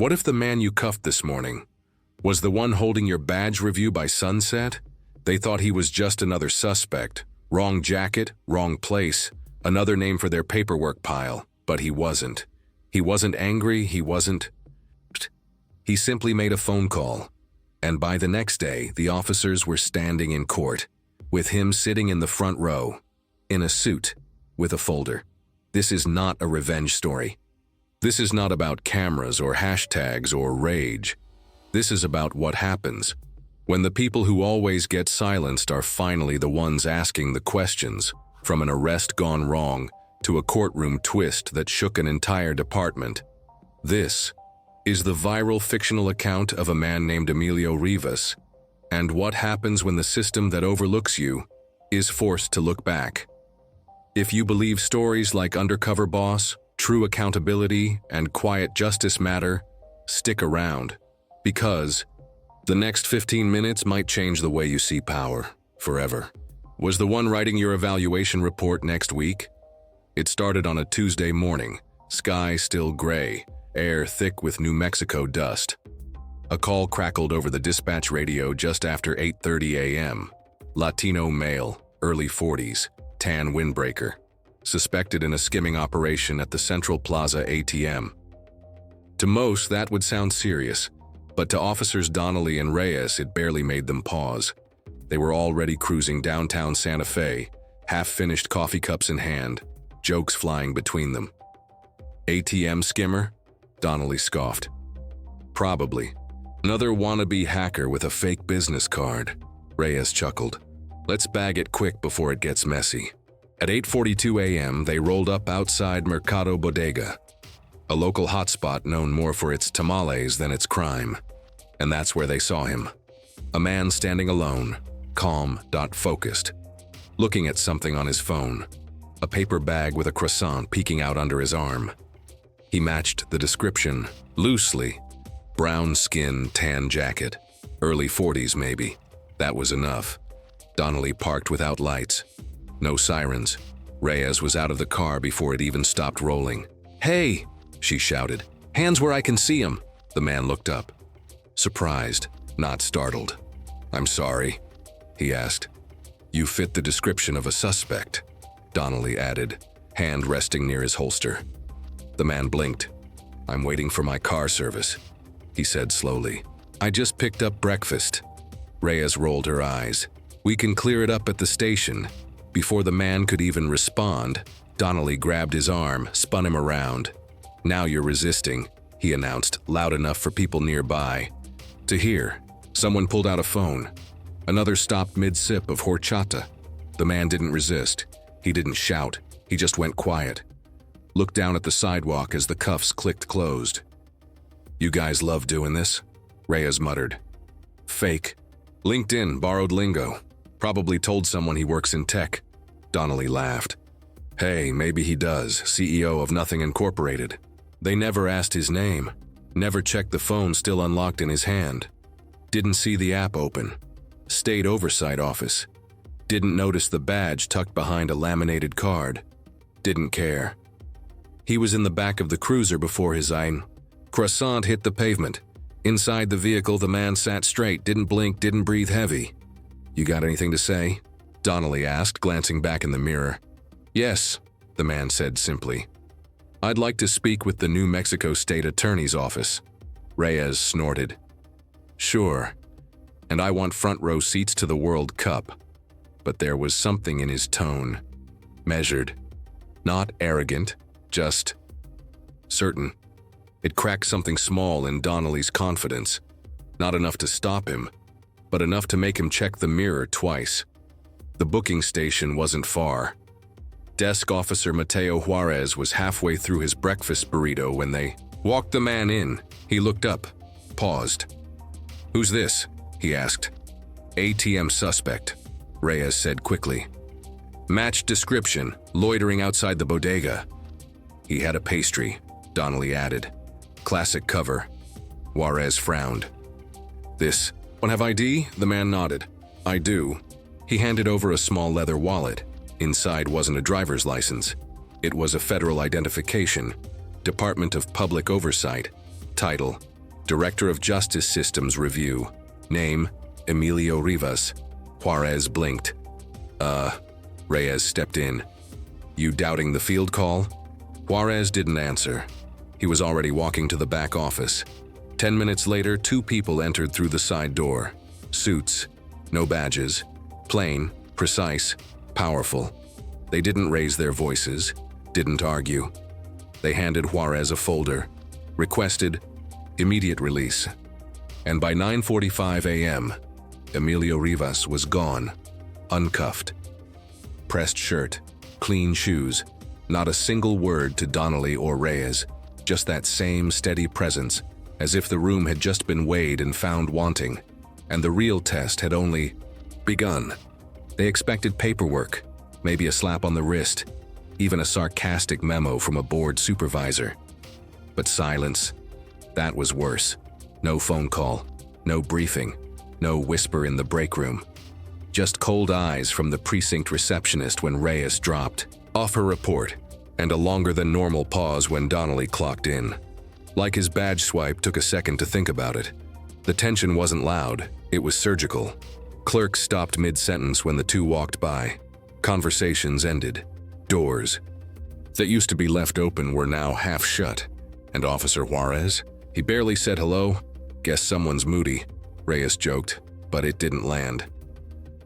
What if the man you cuffed this morning was the one holding your badge review by sunset? They thought he was just another suspect. Wrong jacket, wrong place, another name for their paperwork pile, but he wasn't. He wasn't angry, he wasn't. He simply made a phone call. And by the next day, the officers were standing in court, with him sitting in the front row, in a suit, with a folder. This is not a revenge story. This is not about cameras or hashtags or rage. This is about what happens when the people who always get silenced are finally the ones asking the questions, from an arrest gone wrong to a courtroom twist that shook an entire department. This is the viral fictional account of a man named Emilio Rivas, and what happens when the system that overlooks you is forced to look back. If you believe stories like Undercover Boss, True Accountability, and Quiet Justice matter, stick around, because the next 15 minutes might change the way you see power, forever. Was the one writing your evaluation report next week? It started on a Tuesday morning, sky still gray, air thick with New Mexico dust. A call crackled over the dispatch radio just after 8:30 a.m. Latino male, early 40s, tan windbreaker, suspected in a skimming operation at the Central Plaza ATM. To most, that would sound serious, but to Officers Donnelly and Reyes, it barely made them pause. They were already cruising downtown Santa Fe, half-finished coffee cups in hand, jokes flying between them. ATM skimmer? Donnelly scoffed. Probably. Another wannabe hacker with a fake business card. Reyes chuckled. Let's bag it quick before it gets messy. At 8:42 a.m., they rolled up outside Mercado Bodega, a local hotspot known more for its tamales than its crime. And that's where they saw him. A man standing alone, calm, focused, looking at something on his phone, a paper bag with a croissant peeking out under his arm. He matched the description, loosely. Brown skin, tan jacket, early 40s maybe. That was enough. Donnelly parked without lights. No sirens. Reyes was out of the car before it even stopped rolling. "Hey!" she shouted. "Hands where I can see him." The man looked up. Surprised, not startled. "I'm sorry," he asked. "You fit the description of a suspect," Donnelly added, hand resting near his holster. The man blinked. "I'm waiting for my car service," he said slowly. "I just picked up breakfast." Reyes rolled her eyes. "We can clear it up at the station." Before the man could even respond, Donnelly grabbed his arm, spun him around. "Now you're resisting," he announced, loud enough for people nearby to hear. Someone pulled out a phone. Another stopped mid-sip of horchata. The man didn't resist. He didn't shout. He just went quiet. Looked down at the sidewalk as the cuffs clicked closed. "You guys love doing this?" Reyes muttered. "Fake. LinkedIn borrowed lingo. Probably told someone he works in tech." Donnelly laughed. "Hey, maybe he does, CEO of Nothing Incorporated. They never asked his name. Never checked the phone still unlocked in his hand. Didn't see the app open. State oversight office. Didn't notice the badge tucked behind a laminated card. Didn't care. He was in the back of the cruiser before his croissant hit the pavement. Inside the vehicle, the man sat straight, didn't blink, didn't breathe heavy." "You got anything to say?" Donnelly asked, glancing back in the mirror. "Yes," the man said simply. "I'd like to speak with the New Mexico State Attorney's Office." Reyes snorted. "Sure. And I want front row seats to the World Cup." But there was something in his tone. Measured. Not arrogant, just certain. It cracked something small in Donnelly's confidence. Not enough to stop him, but enough to make him check the mirror twice. The booking station wasn't far. Desk officer Mateo Juarez was halfway through his breakfast burrito when they walked the man in. He looked up, paused. "Who's this?" he asked. "ATM suspect," Reyes said quickly. "Matched description, loitering outside the bodega." "He had a pastry," Donnelly added. "Classic cover." Juarez frowned. "This one have ID?" The man nodded. "I do." He handed over a small leather wallet. Inside wasn't a driver's license. It was a federal identification. Department of Public Oversight. Title, Director of Justice Systems Review. Name, Emilio Rivas. Juarez blinked. Reyes stepped in. You doubting the field call? Juarez didn't answer. He was already walking to the back office. 10 minutes later, 2 people entered through the side door. Suits, no badges, plain, precise, powerful. They didn't raise their voices, didn't argue. They handed Juarez a folder, requested immediate release. And by 9:45 a.m., Emilio Rivas was gone, uncuffed. Pressed shirt, clean shoes, not a single word to Donnelly or Reyes, just that same steady presence, as if the room had just been weighed and found wanting, and the real test had only begun. They expected paperwork, maybe a slap on the wrist, even a sarcastic memo from a board supervisor. But silence, that was worse. No phone call, no briefing, no whisper in the break room. Just cold eyes from the precinct receptionist when Reyes dropped off her report, and a longer than normal pause when Donnelly clocked in. Like his badge swipe took a second to think about it. The tension wasn't loud, it was surgical. Clerks stopped mid-sentence when the two walked by. Conversations ended. Doors that used to be left open were now half shut. And Officer Juarez? He barely said hello. Guess someone's moody, Reyes joked, but it didn't land.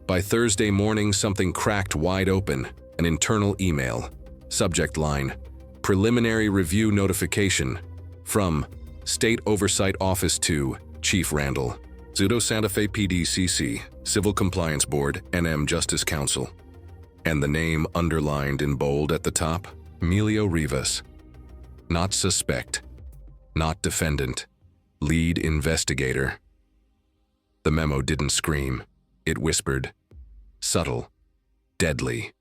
By Thursday morning, something cracked wide open, an internal email. Subject line, preliminary review notification from State Oversight Office to Chief Randall, Pseudo Santa Fe PDCC, Civil Compliance Board, NM Justice Council. And the name underlined in bold at the top, Emilio Rivas. Not suspect, not defendant, lead investigator. The memo didn't scream, it whispered, subtle, deadly.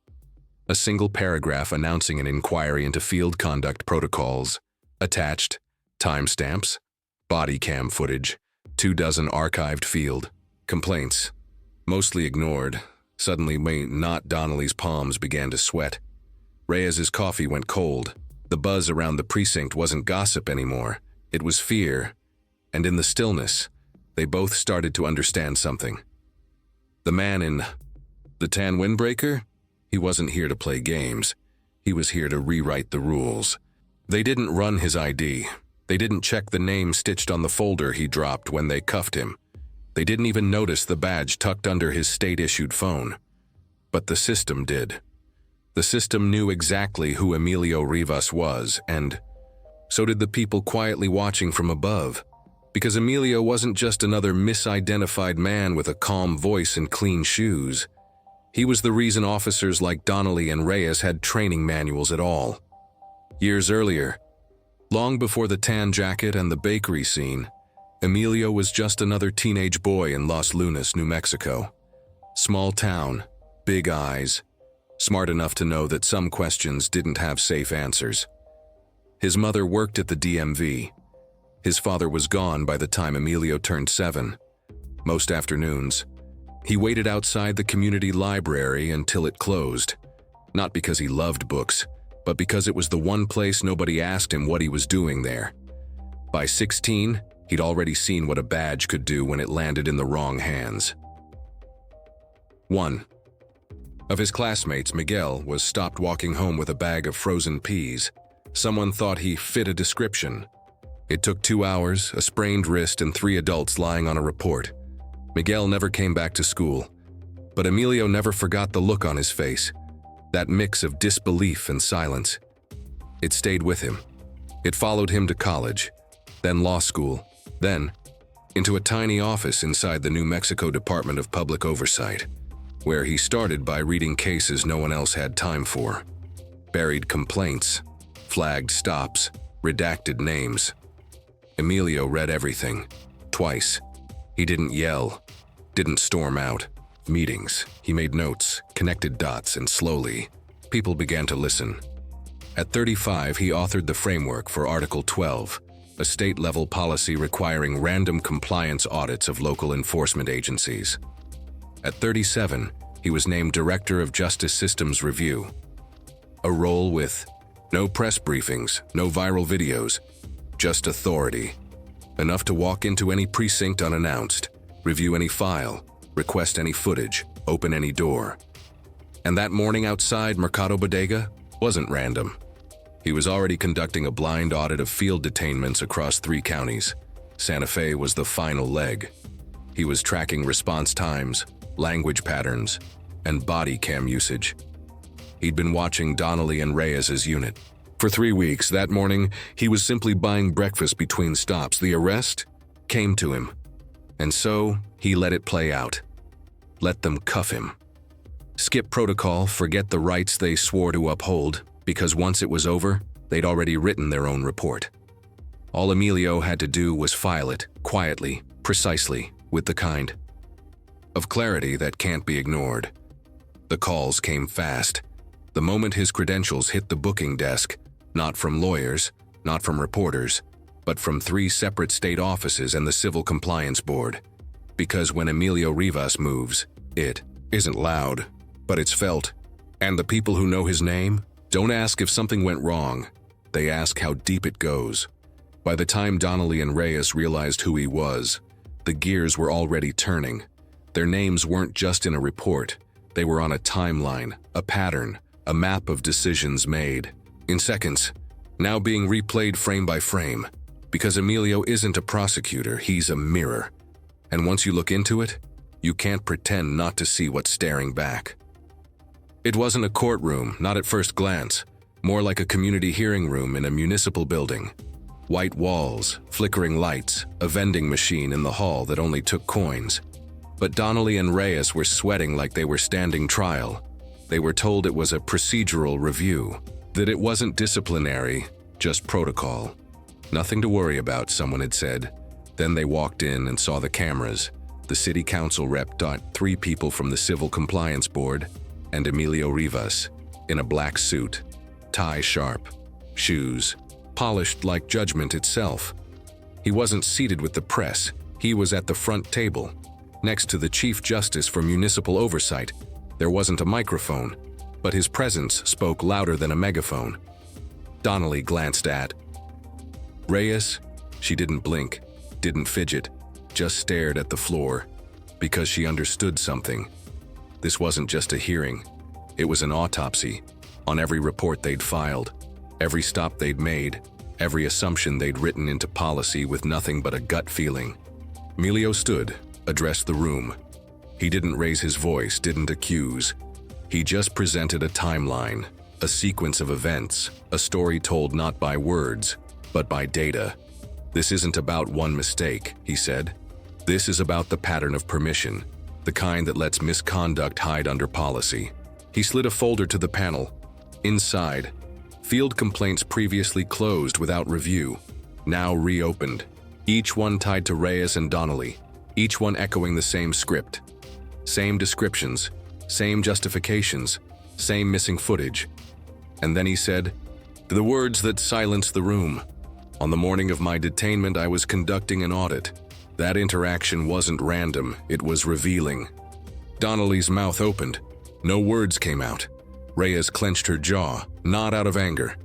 A single paragraph announcing an inquiry into field conduct protocols. Attached, timestamps, body cam footage, 24 archived field complaints. Mostly ignored. Suddenly, not Donnelly's palms began to sweat. Reyes's coffee went cold. The buzz around the precinct wasn't gossip anymore. It was fear. And in the stillness, they both started to understand something. The man in the tan windbreaker? He wasn't here to play games. He was here to rewrite the rules. They didn't run his ID. They didn't check the name stitched on the folder he dropped when they cuffed him. They didn't even notice the badge tucked under his state-issued phone. But the system did. The system knew exactly who Emilio Rivas was, and so did the people quietly watching from above. Because Emilio wasn't just another misidentified man with a calm voice and clean shoes. He was the reason officers like Donnelly and Reyes had training manuals at all. Years earlier, long before the tan jacket and the bakery scene, Emilio was just another teenage boy in Los Lunas, New Mexico. Small town, big eyes, smart enough to know that some questions didn't have safe answers. His mother worked at the DMV. His father was gone by the time Emilio turned 7. Most afternoons, he waited outside the community library until it closed. Not because he loved books, but because it was the one place nobody asked him what he was doing there. By 16, he'd already seen what a badge could do when it landed in the wrong hands. 1. Of his classmates, Miguel was stopped walking home with a bag of frozen peas. Someone thought he fit a description. It took 2 hours, a sprained wrist, and 3 adults lying on a report. Miguel never came back to school, but Emilio never forgot the look on his face, that mix of disbelief and silence. It stayed with him. It followed him to college, then law school, then into a tiny office inside the New Mexico Department of Public Oversight, where he started by reading cases no one else had time for. Buried complaints, flagged stops, redacted names. Emilio read everything, twice. He didn't yell, didn't storm out. Meetings, he made notes, connected dots, and slowly, people began to listen. At 35, he authored the framework for Article 12, a state-level policy requiring random compliance audits of local enforcement agencies. At 37, he was named Director of Justice Systems Review, a role with no press briefings, no viral videos, just authority. enough to walk into any precinct unannounced, review any file, request any footage, open any door. And that morning outside Mercado Bodega wasn't random. He was already conducting a blind audit of field detainments across 3 counties. Santa Fe was the final leg. He was tracking response times, language patterns, and body cam usage. He'd been watching Donnelly and Reyes's unit. For 3 weeks that morning, he was simply buying breakfast between stops. The arrest came to him. And so, he let it play out. Let them cuff him. Skip protocol, forget the rights they swore to uphold, because once it was over, they'd already written their own report. All Emilio had to do was file it, quietly, precisely, with the kind of clarity that can't be ignored. The calls came fast. The moment his credentials hit the booking desk, not from lawyers, not from reporters, but from 3 separate state offices and the Civil Compliance Board. Because when Emilio Rivas moves, it isn't loud, but it's felt. And the people who know his name don't ask if something went wrong. They ask how deep it goes. By the time Donnelly and Reyes realized who he was, the gears were already turning. Their names weren't just in a report. They were on a timeline, a pattern, a map of decisions made, in seconds, now being replayed frame by frame. Because Emilio isn't a prosecutor, he's a mirror. And once you look into it, you can't pretend not to see what's staring back. It wasn't a courtroom, not at first glance, more like a community hearing room in a municipal building. White walls, flickering lights, a vending machine in the hall that only took coins. But Donnelly and Reyes were sweating like they were standing trial. They were told it was a procedural review, that it wasn't disciplinary, just protocol. Nothing to worry about, someone had said. Then they walked in and saw the cameras. The city council rep, 3 people from the Civil Compliance Board, and Emilio Rivas, in a black suit, tie sharp, shoes, polished like judgment itself. He wasn't seated with the press. He was at the front table, next to the Chief Justice for Municipal Oversight. There wasn't a microphone, but his presence spoke louder than a megaphone. Donnelly glanced at Reyes. She didn't blink, didn't fidget, just stared at the floor, because she understood something. This wasn't just a hearing. It was an autopsy on every report they'd filed, every stop they'd made, every assumption they'd written into policy with nothing but a gut feeling. Emilio stood, addressed the room. He didn't raise his voice, didn't accuse. He just presented a timeline, a sequence of events, a story told not by words, but by data. This isn't about one mistake, he said. This is about the pattern of permission, the kind that lets misconduct hide under policy. He slid a folder to the panel. Inside, field complaints previously closed without review, now reopened. Each one tied to Reyes and Donnelly, each one echoing the same script. Same descriptions, same justifications, same missing footage. And then he said, the words that silenced the room. On the morning of my detainment, I was conducting an audit. That interaction wasn't random, it was revealing. Donnelly's mouth opened. No words came out. Reyes clenched her jaw, not out of anger,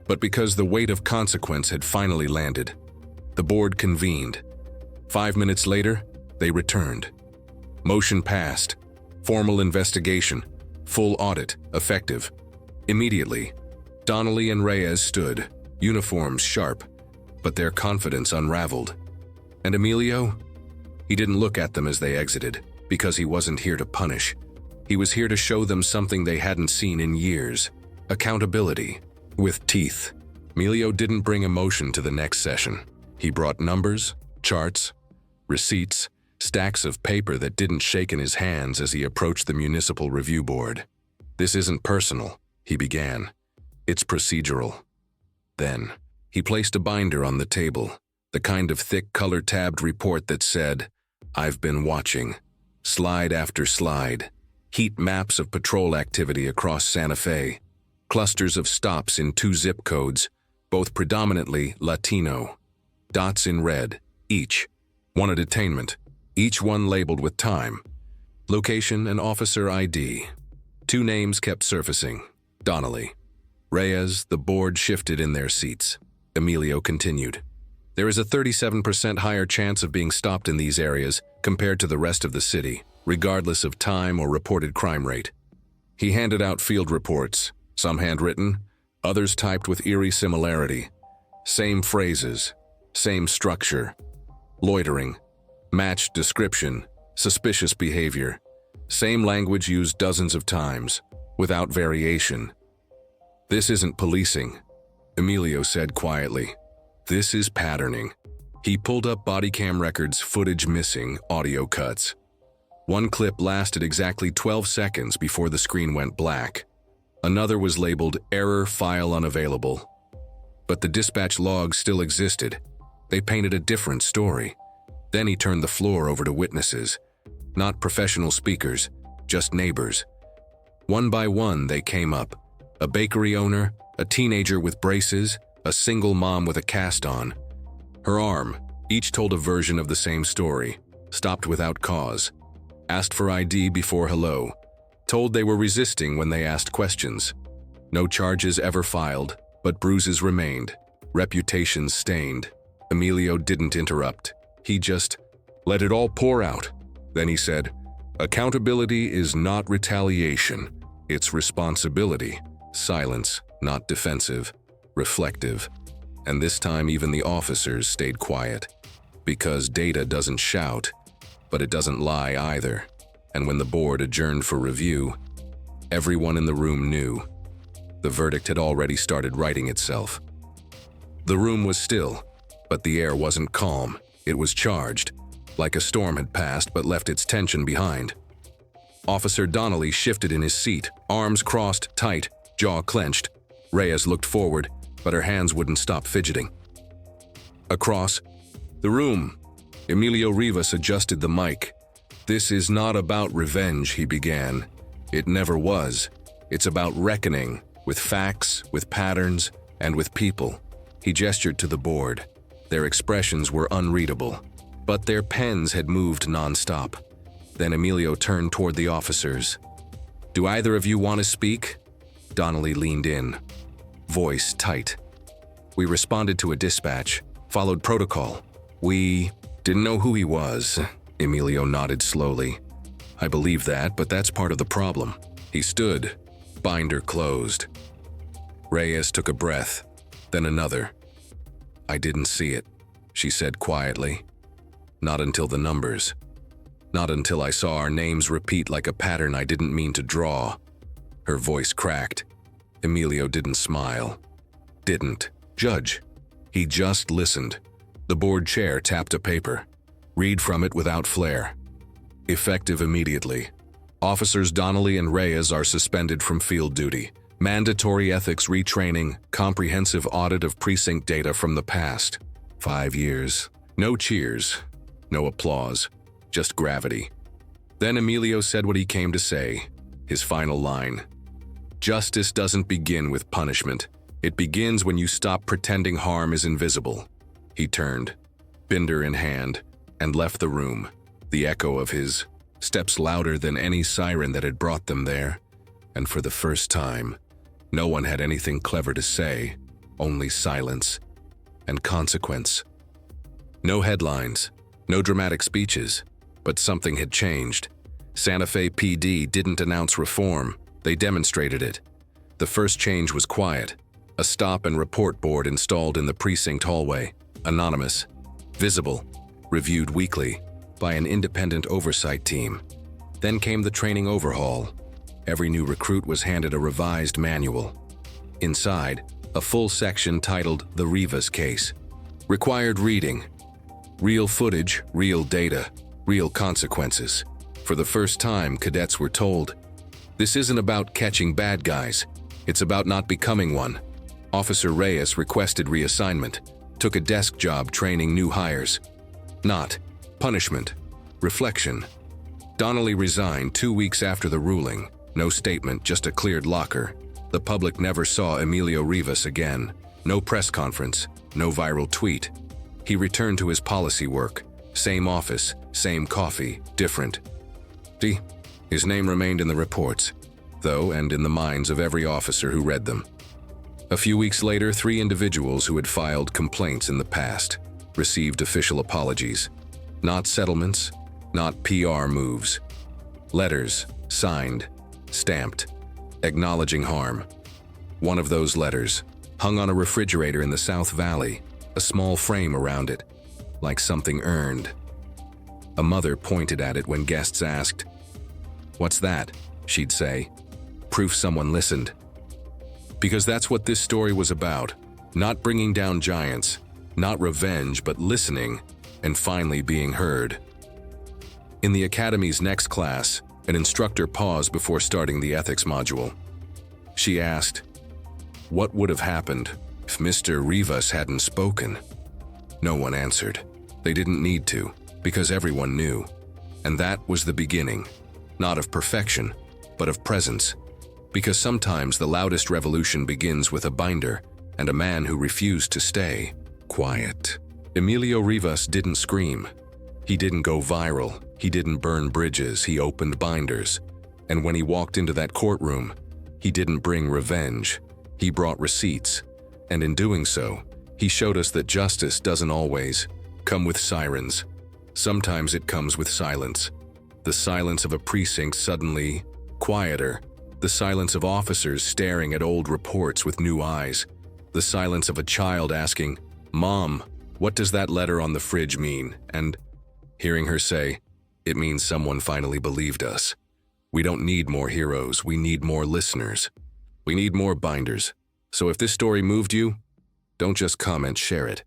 but because the weight of consequence had finally landed. The board convened. 5 minutes later, they returned. Motion passed. Formal investigation. Full audit, effective. Immediately, Donnelly and Reyes stood, uniforms sharp, but their confidence unraveled. And Emilio? He didn't look at them as they exited, because he wasn't here to punish. He was here to show them something they hadn't seen in years. Accountability. With teeth. Emilio didn't bring emotion to the next session. He brought numbers, charts, receipts, stacks of paper that didn't shake in his hands as he approached the municipal review board. This isn't personal, he began. It's procedural. Then, he placed a binder on the table, the kind of thick color-tabbed report that said, I've been watching. Slide after slide. Heat maps of patrol activity across Santa Fe. Clusters of stops in 2 zip codes, both predominantly Latino. Dots in red, each. One a detainment, each one labeled with time. Location and officer ID. 2 names kept surfacing. Donnelly. Reyes. The board shifted in their seats. Emilio continued. There is a 37% higher chance of being stopped in these areas compared to the rest of the city, regardless of time or reported crime rate. He handed out field reports, some handwritten, others typed with eerie similarity. Same phrases, same structure. Loitering, matched description, suspicious behavior. Same language used dozens of times, without variation. "This isn't policing," Emilio said quietly. "This is patterning." He pulled up body cam records, footage missing, audio cuts. One clip lasted exactly 12 seconds before the screen went black. Another was labeled "Error File Unavailable." But the dispatch logs still existed. They painted a different story. Then he turned the floor over to witnesses. Not professional speakers, just neighbors. One by one, they came up. A bakery owner, a teenager with braces, a single mom with a cast on. Her arm, each told a version of the same story. Stopped without cause. Asked for ID before hello. Told they were resisting when they asked questions. No charges ever filed, but bruises remained. Reputations stained. Emilio didn't interrupt. He just let it all pour out. Then he said, "Accountability is not retaliation. It's responsibility." Silence, not defensive, reflective. And this time even the officers stayed quiet. Because data doesn't shout, but it doesn't lie either. And when the board adjourned for review, everyone in the room knew. The verdict had already started writing itself. The room was still, but the air wasn't calm. It was charged, like a storm had passed but left its tension behind. Officer Donnelly shifted in his seat, arms crossed tight, jaw clenched. Reyes looked forward, but her hands wouldn't stop fidgeting. Across the room, Emilio Rivas adjusted the mic. "This is not about revenge," he began. "It never was. It's about reckoning, with facts, with patterns, and with people." He gestured to the board. Their expressions were unreadable, but their pens had moved nonstop. Then Emilio turned toward the officers. "Do either of you want to speak?" Donnelly leaned in, voice tight. "We responded to a dispatch, followed protocol. We didn't know who he was." Emilio nodded slowly. "I believe that, but that's part of the problem." He stood, binder closed. Reyes took a breath, then another. "I didn't see it," she said quietly. "Not until the numbers. Not until I saw our names repeat like a pattern I didn't mean to draw." Her voice cracked. Emilio didn't smile. Didn't judge. He just listened. The board chair tapped a paper. "Read from it without flair. Effective immediately. Officers Donnelly and Reyes are suspended from field duty. Mandatory ethics retraining, comprehensive audit of precinct data from the past. 5 years. No cheers, no applause, just gravity." Then Emilio said what he came to say, his final line. "Justice doesn't begin with punishment. It begins when you stop pretending harm is invisible." He turned, binder in hand, and left the room, the echo of his steps louder than any siren that had brought them there. And for the first time, no one had anything clever to say, only silence and consequence. No headlines, no dramatic speeches, but something had changed. Santa Fe PD didn't announce reform, they demonstrated it. The first change was quiet, a stop and report board installed in the precinct hallway, anonymous, visible, reviewed weekly by an independent oversight team. Then came the training overhaul. Every new recruit was handed a revised manual. Inside, a full section titled "The Rivas Case." Required reading. Real footage, real data, real consequences. For the first time, cadets were told, "This isn't about catching bad guys. It's about not becoming one." Officer Reyes requested reassignment, took a desk job training new hires. Not punishment, reflection. Donnelly resigned 2 weeks after the ruling. No statement, just a cleared locker. The public never saw Emilio Rivas again. No press conference, no viral tweet. He returned to his policy work. Same office, same coffee, different. His name remained in the reports, though, and in the minds of every officer who read them. A few weeks later, 3 individuals who had filed complaints in the past. received official apologies. Not settlements, not PR moves. Letters, signed, stamped, acknowledging harm. One of those letters hung on a refrigerator in the South Valley, a small frame around it, like something earned. A mother pointed at it when guests asked, "What's that?" she'd say. Proof someone listened. Because that's what this story was about. Not bringing down giants, not revenge, but listening and finally being heard. In the Academy's next class, an instructor paused before starting the ethics module. She asked, "What would have happened if Mr. Rivas hadn't spoken?" No one answered. They didn't need to, because everyone knew. And that was the beginning, not of perfection, but of presence. Because sometimes the loudest revolution begins with a binder and a man who refused to stay quiet. Emilio Rivas didn't scream. He didn't go viral. He didn't burn bridges. He opened binders. And when he walked into that courtroom, he didn't bring revenge. He brought receipts. And in doing so, he showed us that justice doesn't always come with sirens. Sometimes it comes with silence. The silence of a precinct suddenly quieter. The silence of officers staring at old reports with new eyes. The silence of a child asking, "Mom, what does that letter on the fridge mean?" And hearing her say, "It means someone finally believed us." We don't need more heroes, we need more listeners. We need more binders. So if this story moved you, don't just comment, share it.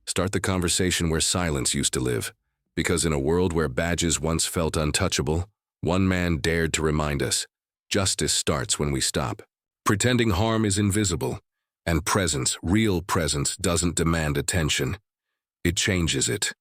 Start the conversation where silence used to live. Because in a world where badges once felt untouchable, one man dared to remind us, justice starts when we stop. Pretending harm is invisible, and presence, real presence, doesn't demand attention. It changes it.